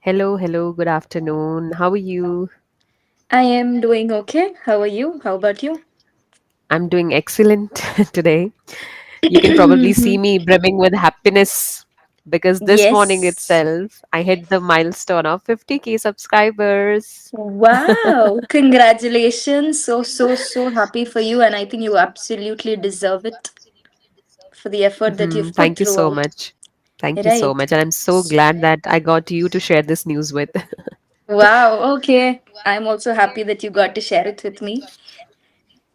Hello, hello, good afternoon. How are you? I am doing okay. How are you? How about you? I'm doing excellent today. You can probably see me brimming with happiness because this morning Yes. itself I hit the milestone of 50K subscribers. Wow. Congratulations. So happy for you. And I think you absolutely deserve it for the effort that you've put Thank you so throughout. much. Thank you so Right. much. And I'm so glad that I got you to share this news with. Wow. Okay. I'm also happy that you got to share it with me.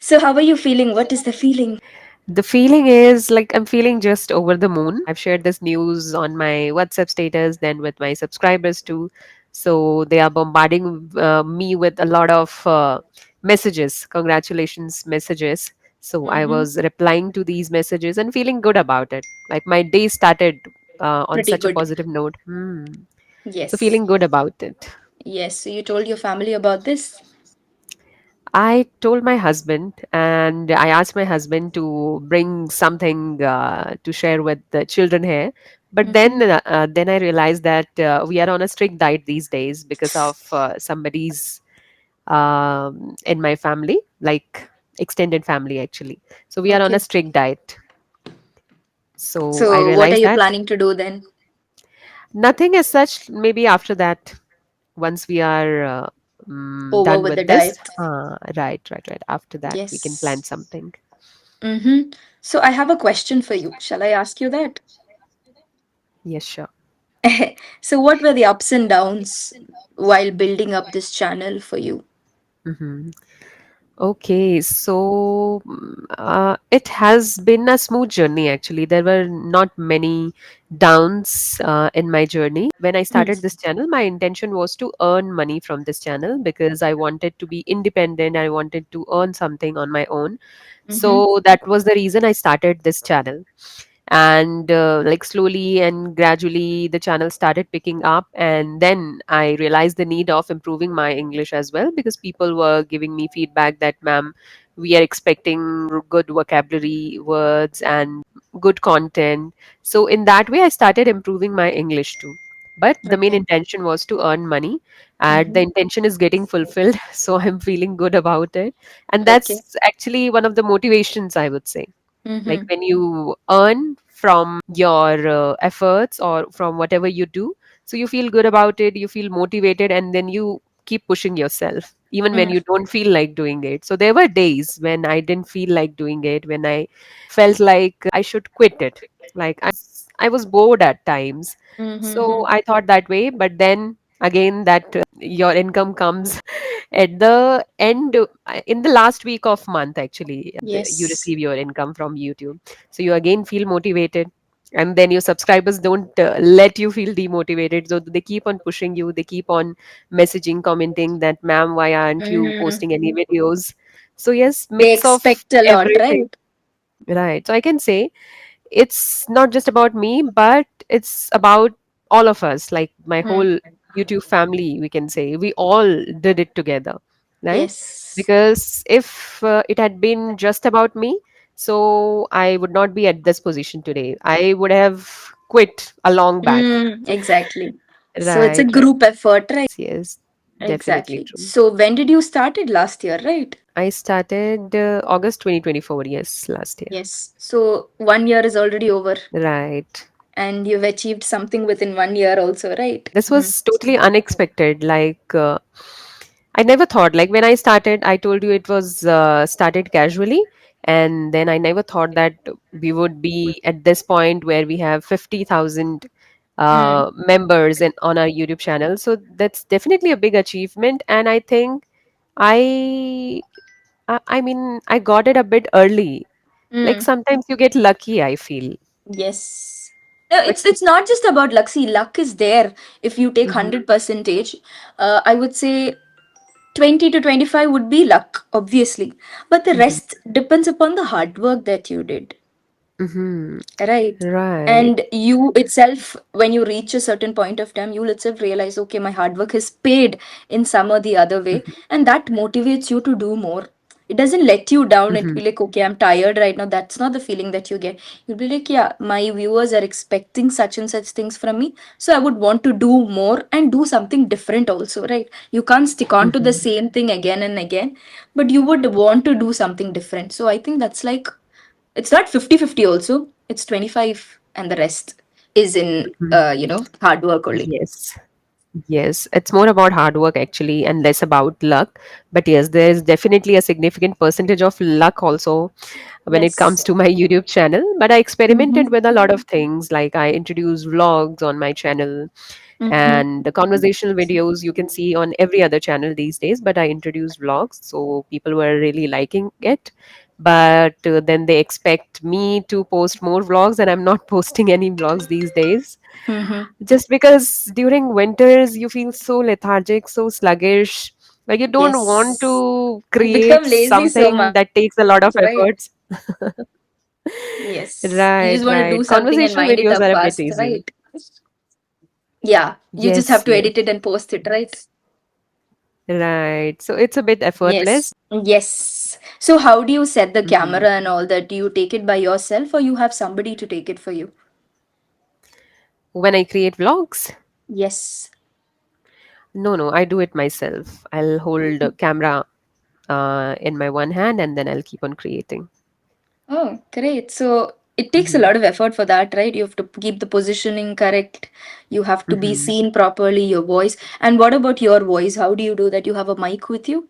So, how are you feeling? What is the feeling? The feeling is like I'm feeling just over the moon. I've shared this news on my WhatsApp status, then with my subscribers too. So they are bombarding me with a lot of messages, congratulations messages. So I Mm-hmm. was replying to these messages and feeling good about it. Like my day started on Pretty such a good. positive note. So Yes. feeling good about it. Yes. So, you told your family about this? I told my husband, and I asked my husband to bring something to share with the children here. But Mm-hmm. then I realized that we are on a strict diet these days because of somebody's in my family, like extended family actually. So we are on a Okay. strict diet. So I So, what are realized you that planning to do then? nothing as such. Maybe after that, once we are Over done with the with this, diet? right. After that, we can plan Yes. something. Mm-hmm. So I have a question for you. Shall I ask you that? Yes, sure. So what were the ups and downs while building up this channel for you? Mhm. Okay, so it has been a smooth journey actually. There were not many downs in my journey. When I Mm. started this channel, my intention was to earn money from this channel because I wanted to be independent. I wanted to earn something on my own. Mm-hmm. So that was the reason I started this channel. And like slowly and gradually the channel started picking up, and then I realized the need of improving my English as well, because people were giving me feedback that, ma'am, we are expecting good vocabulary words and good content. So in that way I started improving my English too, but the main Okay. intention was to earn money, and the Mm-hmm. intention is getting fulfilled. So I'm feeling good about it, and Okay. that's actually one of the motivations, I would say. Like Mm-hmm. when you earn from your efforts or from whatever you do, so you feel good about it, you feel motivated, and then you keep pushing yourself even when Mm. you don't feel like doing it. So there were days when I didn't feel like doing it, when I felt like I should quit it. Like I was bored at times. So Mm-hmm. I thought that way, but then again that your income comes at the end, in the last week of month actually, you Yes. receive your income from YouTube. So you again feel motivated, and then your subscribers don't let you feel demotivated, so they keep on pushing you, they keep on messaging, commenting that, ma'am, why aren't you Mm-hmm. posting any videos? So yes, They mix of expect a lot, everything. right? Right, so I can say it's not just about me, but it's about all of us, like my Mm. whole YouTube family, we can say. We all did it together, right? Yes. Because if it had been just about me, so I would not be at this position today. I would have quit a long back. Exactly. So it's a Right, right. group effort, right? Yes, definitely Exactly. true. So when did you started last year, right? I started August 2024, yes, last year. Yes. So 1 year is already over. Right. And you've achieved something within 1 year also, right? This Mhm. was totally unexpected. Like, I never thought, like, when I started, I told you it was started casually. And then I never thought that we would be at this point where we have 50,000 Mm. members on our YouTube channel. So that's definitely a big achievement. And I think I, I mean, I got it a bit early. Like Mm. sometimes you get lucky, I feel. Yes. No, But it's not just about luck. See, luck is there. If you take Mhm, 100 percentage, I would say 20 to 25 would be luck, obviously. But the mhm, rest depends upon the hard work that you did, mhm. right? Right. And you itself, when you reach a certain point of time, you'll itself realize, okay, my hard work is paid in some or the other way, and that motivates you to do more. It doesn't let you down. It Mm-hmm. be like, okay, I'm tired right now. That's not the feeling that you get. You'll be like, yeah, my viewers are expecting such and such things from me. So I would want to do more and do something different also, right? You can't stick on to the Mm-hmm. same thing again and again, but you would want to do something different. So I think that's like, it's not 50-50 also. It's 25 and the rest is in, Mm-hmm. hard work only. Yes. Yes, it's more about hard work actually and less about luck. But yes, there is definitely a significant percentage of luck also when it Yes. comes to my YouTube channel. But I experimented Mm-hmm. with a lot of things, like I introduced vlogs on my channel Mm-hmm. and the conversational videos you can see on every other channel these days. But I introduced vlogs, so people were really liking it. But then they expect me to post more vlogs, and I'm not posting any vlogs these days Mm-hmm. just because during winters you feel so lethargic, so sluggish, like you don't want Yes. to You become create lazy so something much, that takes a lot of right? efforts. Yes. You Right, just want to do right. something and Conversational wind it videos up are a bit fast, easy. right? Yeah. You just have Yes, to yes. edit it and post it, right? Right. So it's a bit Yes. effortless. Yes. So how do you set the Mhm. camera and all that? Do you take it by yourself or you have somebody to take it for you? When I create vlogs, Yes. no, I do it myself. I'll hold a camera in my one hand and then I'll keep on creating. Oh, great. So it takes a Hmm. lot of effort for that, right? You have to keep the positioning correct. You have to be Hmm. seen properly, your voice. And what about your voice? How do you do that? You have a mic with you?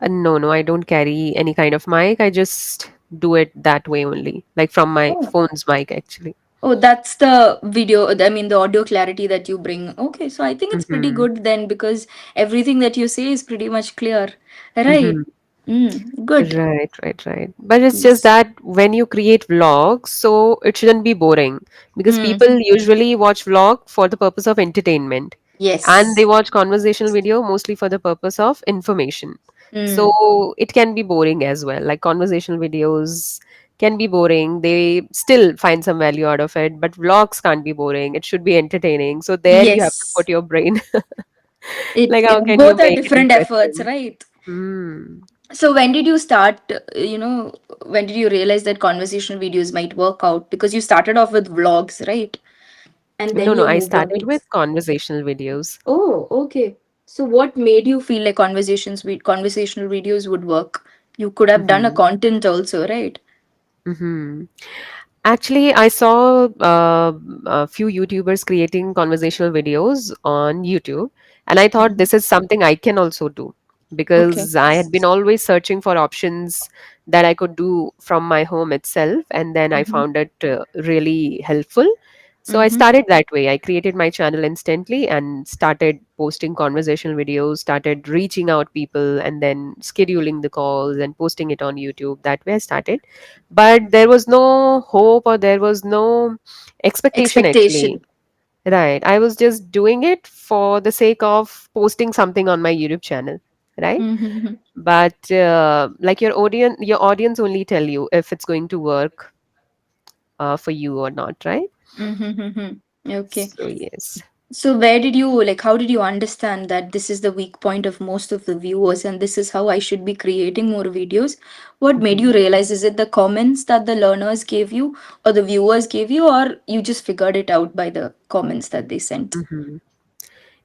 No, I don't carry any kind of mic. I just do it that way only, like from my Oh. phone's mic, actually. Oh, that's the video, I mean, the audio clarity that you bring. Okay, so I think it's pretty Mm-hmm. good then because everything that you say is pretty much clear. Mm-hmm. Right. Mm, good. Right. But it's just Yes. that when you create vlogs, so it shouldn't be boring because Mm, people usually watch vlog for the purpose of entertainment and they yes. watch conversational video mostly for the purpose of information. Mm, So it can be boring as well. Like conversational videos can be boring. They still find some value out of it, but vlogs can't be boring. It should be entertaining. So there you have to put yes. your brain. It, Like how it can you both are make it different efforts, interesting? right? Hmm. So when did you start, when did you realize that conversational videos might work out? Because you started off with vlogs, right? And then No, you I moved on started to. with conversational videos. Oh, okay. So what made you feel like conversational videos would work? You could have done a Mm-hmm. content also, right? Mm-hmm. Actually, I saw a few YouTubers creating conversational videos on YouTube, and I thought Mhm. this is something I can also do Okay. because I had been always searching for options that I could do from my home itself, and then I Mm-hmm. found it really helpful. So I Mm-hmm. started that way. I created my channel instantly and started posting conversational videos, started reaching out people, and then scheduling the calls and posting it on YouTube. That way I started, but there was no hope or there was no expectation actually. Expectation. Right, I was just doing it for the sake of posting something on my YouTube channel, right? Mm-hmm. But like your audience only tell you if it's going to work for you or not, right? Mm-hmm. Okay. So yes. So where did you like how did you understand that this is the weak point of most of the viewers and this is how I should be creating more videos? What made Mhm, you realize? Is it the comments that the learners gave you or the viewers gave you or you just figured it out by the comments that they sent? mhm.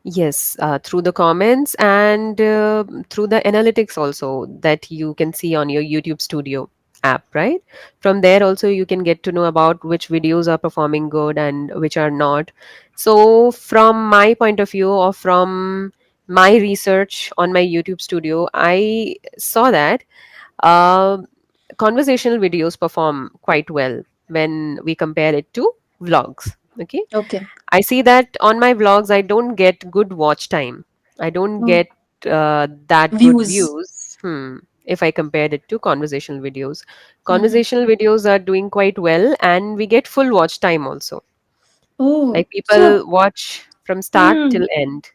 Yes, through the comments and through the analytics also that you can see on your YouTube Studio app, right? From there also you can get to know about which videos are performing good and which are not. So from my point of view or from my research on my YouTube Studio, I saw that uh, conversational videos perform quite well when we compare it to vlogs. Okay, Okay. I see that on my vlogs, I don't get good watch time. I don't Oh, get that good views. views. If I compared it to conversational videos, Mhm. conversational videos are doing quite well, and we get full watch time also. Oh, Like so people watch from start hmm, till end.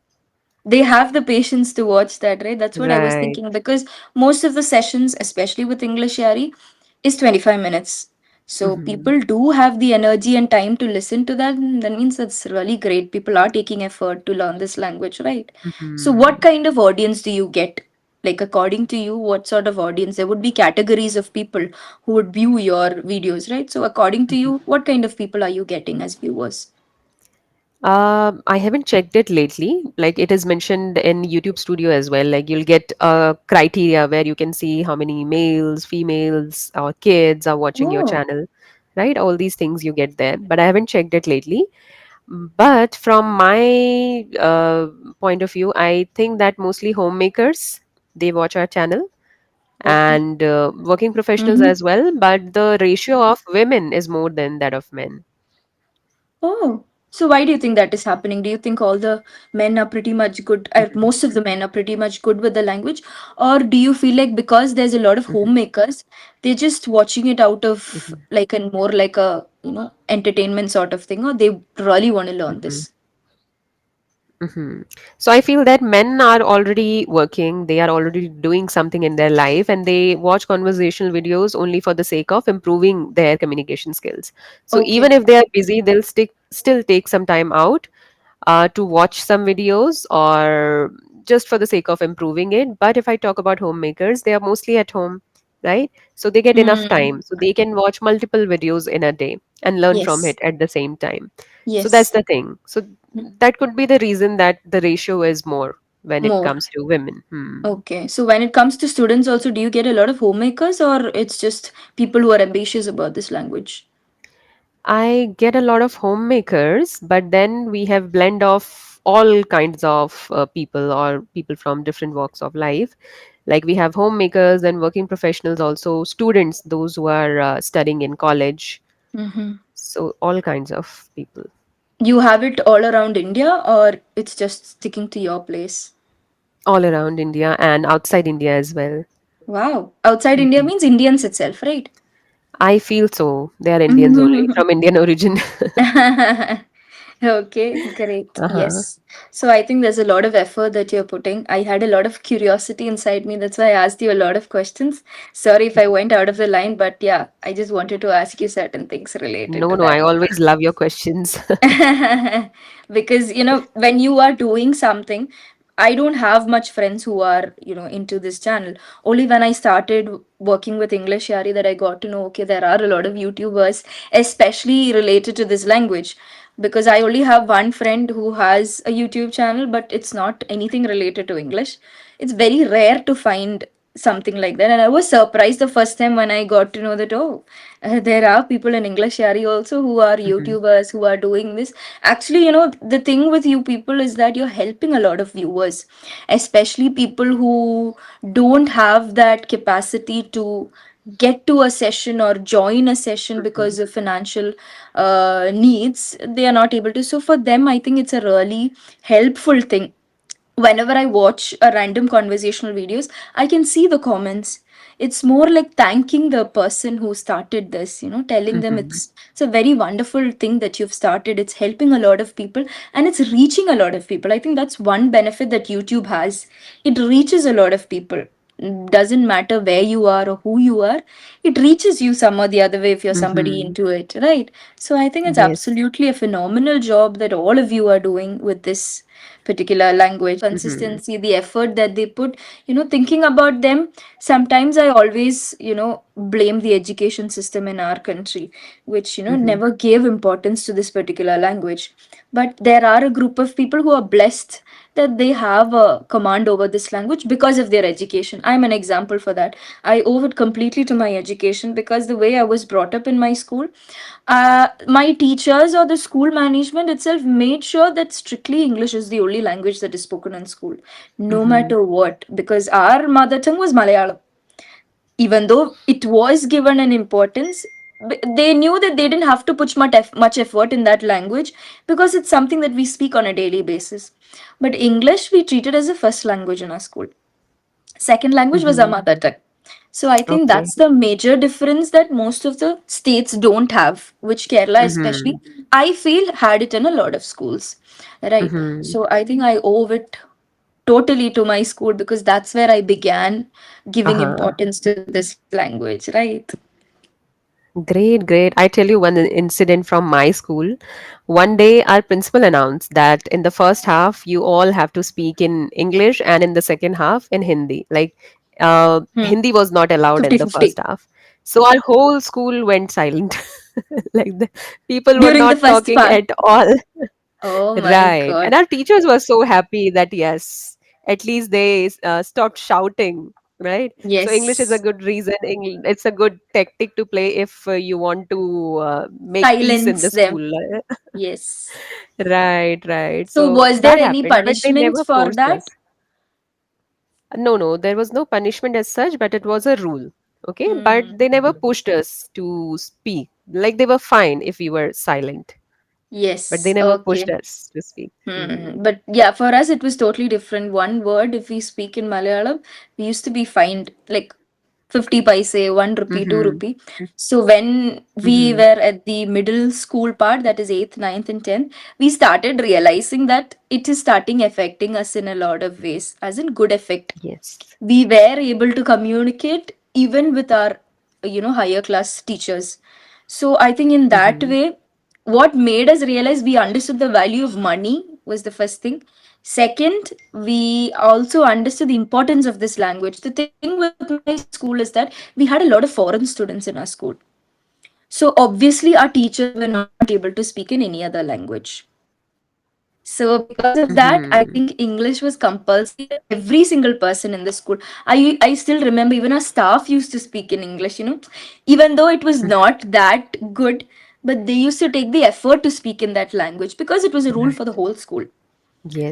they have the patience to watch that, right? That's what I was Right. thinking because most of the sessions, especially with English Yari, is 25 minutes. So Mm-hmm. people do have the energy and time to listen to that. And that means that's really great. People are taking effort to learn this language, right? So Mm-hmm. what kind of audience do you get? Like, according to you, what sort of audience? There would be categories of people who would view your videos, right? So, according to you, what kind of people are you getting as viewers? I haven't checked it lately. Like it is mentioned in YouTube Studio as well. Like you'll get a criteria where you can see how many males, females, or kids are watching your Oh, channel, right? All these things you get there. But I haven't checked it lately. But from my point of view, I think that mostly homemakers they watch our channel okay. and working professionals Mm-hmm. as well. But the ratio of women is more than that of men. Oh, so why do you think that is happening? Do you think all the men are pretty much good, Mhm, most of the men are pretty much good with the language? Or do you feel like because there's a lot of mhm, homemakers, they're just watching it out of mhm, like a more like a, entertainment sort of thing, or they really want to learn mhm. this? Mhm. So I feel that men are already working, they are already doing something in their life, and they watch conversational videos only for the sake of improving their communication skills. So even Okay. if they are busy, they'll still take some time out to watch some videos or just for the sake of improving it. But if I talk about homemakers, they are mostly at home, right? So they get enough Hmm. time. So they can watch multiple videos in a day and learn from Yes. it at the same time. So that's Yes. the thing. So Mm. that could be the reason that the ratio is more when it More. comes to women. Hmm. Okay. So when it comes to students also, do you get a lot of homemakers, or it's just people who are ambitious about this language? I get a lot of homemakers, but then we have blend of all kinds of people or people from different walks of life. Like we have homemakers and working professionals, also students, those who are studying in college. Mm-hmm. So all kinds of people You have it all around India, or it's just sticking to your place? all around India and outside India as well. Wow. Outside India Mhm. means Indians itself, right? I feel so. They are Indians only from Indian origin. Okay, great. Uh-huh. Yes. So I think there's a lot of effort that you're putting. I had a lot of curiosity inside me. That's why I asked you a lot of questions. Sorry if I went out of the line, but yeah, I just wanted to ask you certain things related No, to no, I that. always love your questions. Because when you are doing something, I don't have much friends who are into this channel. Only when I started working with English Yari that I got to know, okay, there are a lot of YouTubers especially related to this language. Because I only have one friend who has a YouTube channel, but it's not anything related to English. It's very rare to find something like that, and I was surprised the first time when I got to know that, oh, there are people in English Yari also who are Mhm, YouTubers who are doing this. Actually, the thing with you people is that you're helping a lot of viewers, especially people who don't have that capacity to get to a session or join a session mhm, because of financial needs. They are not able to. So for them, I think it's a really helpful thing. Whenever I watch a random conversational videos, I can see the comments. It's more like thanking the person who started this, telling them mhm, it's a very wonderful thing that you've started. It's helping a lot of people and it's reaching a lot of people. I think that's one benefit that YouTube has. It reaches a lot of people. Doesn't matter where you are or who you are, it reaches you some or the other way if you're somebody mhm. into it, right? So I think it's Yes. absolutely a phenomenal job that all of you are doing with this particular language. Mhm, Consistency, the effort that they put, thinking about them. Sometimes I always blame the education system in our country, which mhm, never gave importance to this particular language. But there are a group of people who are blessed that they have a command over this language because of their education. I'm an example for that. I owe it completely to my education, because the way I was brought up in my school, my teachers or the school management itself made sure that strictly English is the only language that is spoken in school, no mhm, matter what, because our mother tongue was Malayalam. Even though it was given an importance, they knew that they didn't have to put much effort in that language because it's something that we speak on a daily basis. But English we treated as a first language in our school. Second language was our mhm. mother tongue. So I think Okay. that's the major difference that most of the states don't have, which Kerala especially, Mhm, I feel, had it in a lot of schools. Right. mhm. So I think I owe it totally to my school because that's where I began giving Uh-huh. importance to this language, right? Great, great. I tell you one incident from my school. One day, our principal announced that in the first half, you all have to speak in English, and in the second half, in Hindi. Like, Hmm. Hindi was not allowed in the 50-50 first half. So, our whole school went silent. Like, the people were during the not first talking part. at all. Oh my Right. And God. our teachers were so happy that, yes, at least they stopped shouting. Right. So English is a Yes. good reason. It's a good tactic to play if you want to make peace in Silence the them. school. Yes. Right, right. So So was there that any happened, but they punishments never for forced that? us. No, no, there was no punishment as such, but it was a rule. Okay, but Hmm. they never pushed us to speak. Like they were fine if we were silent, but they Yes. never pushed Okay. us to speak. Hmm. But yeah, for us it was totally different. One word, if we speak in Malayalam, we used to be fined like 50 paise, 1 rupee, 2 rupee. Mm-hmm. So when we Mm-hmm. were at the middle school part, that is 8th, ninth, and 10th, we started realizing that it is starting affecting us in a lot of ways, as in good effect. Yes. We were able to communicate even with our, higher class teachers. So I think in that Mm-hmm. way, what made us realize we understood the value of money was the first thing. Second, we also understood the importance of this language. The thing with my school is that we had a lot of foreign students in our school. So obviously our teachers were not able to speak in any other language. So because of that, I Mm-hmm. think English was compulsory for every single person in the school. I still remember even our staff used to speak in English, even though it was not that good, but they used to take the effort to speak in that language because it was a rule Right. for the whole school.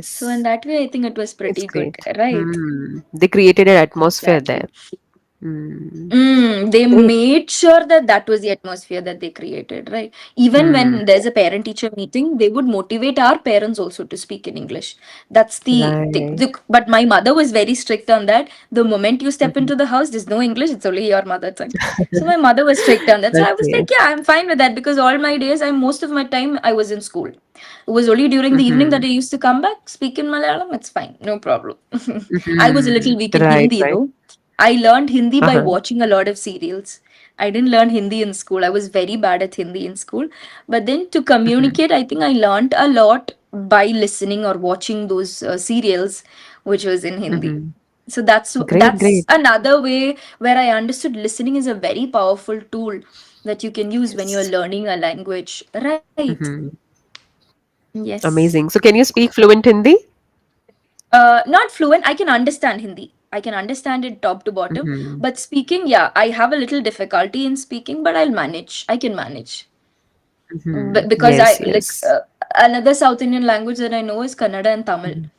So in Yes. that way, I think it was It's pretty good, great. right? Hmm. They created an atmosphere Exactly. there. Hmm. They Great. made sure that that was the atmosphere that they created, right? Even Hmm. when there's a parent teacher meeting, they would motivate our parents also to speak in English. That's the thing. Right. But my mother was very strict on that. The moment you step Mhm. into the house, there's no English, it's only your mother tongue. So my mother was strict on that. So I was Okay. like, yeah, I'm fine with that because all my days, most of my time, I was in school. It was only during the evening that Mhm. I used to come back, speak in Malayalam. It's fine, no problem. I was a little Mhm. weak in Right, Hindi right. though. I learned Hindi by Uh-huh. watching a lot of serials. I didn't learn Hindi in school. I was very bad at Hindi in school. But then to Mhm. communicate, I think I learned a lot by listening or watching those serials, which was in Hindi. Mhm. So that's Great, that's great. another way where I understood listening is a very powerful tool that you can use when you're Yes. learning a language. Right. Mhm. Yes. Amazing. So can you speak fluent Hindi? Not fluent. I can understand Hindi. I can understand it top to bottom. Mhm. But speaking, yeah, I have a little difficulty in speaking, but I'll manage. I can manage. Mhm. Because I Yes, like yes. another South Indian language that I know is Kannada and Tamil. Mhm.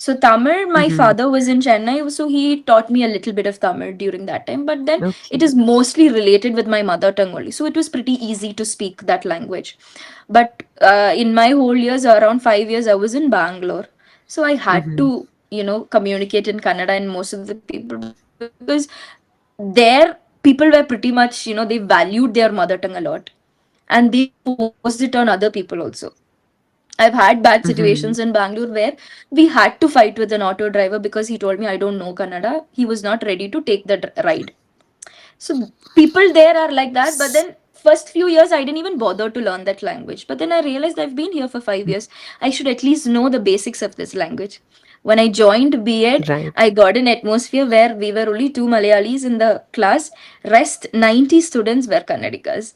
So Tamil, my Mhm. father was in Chennai, so he taught me a little bit of Tamil during that time. But then it Okay. is mostly related with my mother tongue only, so it was pretty easy to speak that language. But in my whole years, around 5 years, I was in Bangalore, so I had Mhm. to, communicate in Kannada and most of the people because there people were pretty much, they valued their mother tongue a lot, and they forced it on other people also. I've had bad situations in Mhm. Bangalore where we had to fight with an auto driver because he told me I don't know Kannada. He was not ready to take the ride. So people there are like that. But S- then first few years I didn't even bother to learn that language. But then I realized I've been here for 5 years. I should at least know the basics of this language. When I joined B.Ed, Right. I got an atmosphere where we were only two Malayalis in the class. Rest 90 students were Kannadikas.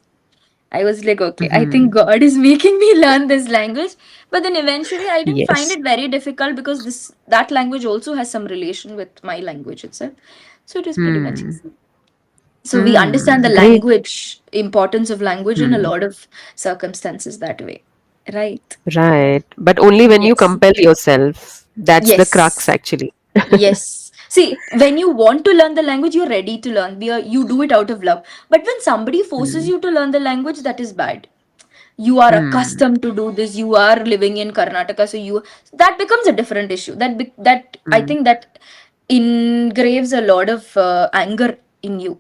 I was like, okay, I think Mhm. God is making me learn this language. But then eventually I didn't find Yes. it very difficult because this that language also has some relation with my language itself. So it is pretty much Hmm. easy. So we understand the Hmm. Great. language, importance of language in a Hmm. lot of circumstances that way. Right. Right. But only when you Yes. compel yourself. That's the crux, Yes. actually. Yes. See, when you want to learn the language, you're ready to learn. You do it out of love. But when somebody forces Hmm. you to learn the language, that is bad. You are Hmm. accustomed to do this. You are living in Karnataka, so that becomes a different issue. That I Hmm. think that engraves a lot of anger in you,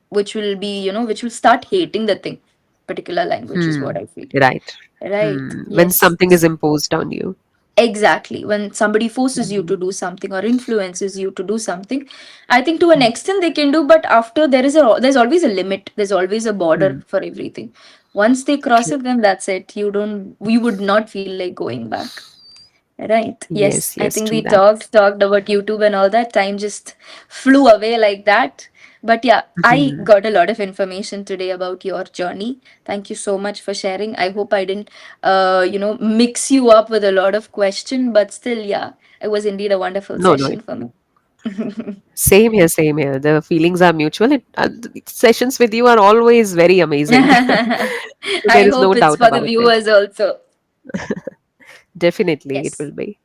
which will be, which will start hating the thing. Particular language is Hmm. what I feel. Right. Right. Hmm. When Yes. something is imposed on you. Exactly. When somebody forces you to do something or influences you to do something, I think to an extent they can do, but after there's always a limit. There's always a border Mm, for everything. Once they cross true. it, then that's it. We would not feel like going back. Right. Yes. Yes, I yes, think true we that. talked about YouTube and all that. Time just flew away like that. But yeah, I Mhm. got a lot of information today about your journey. Thank you so much for sharing. I hope I didn't mix you up with a lot of question, but still, yeah, it was indeed a wonderful No, no, session for me. same here, same here. The feelings are mutual. The sessions with you are always very amazing. So there I is no hope it's doubt for the about it. viewers also. Definitely, it Yes. will be.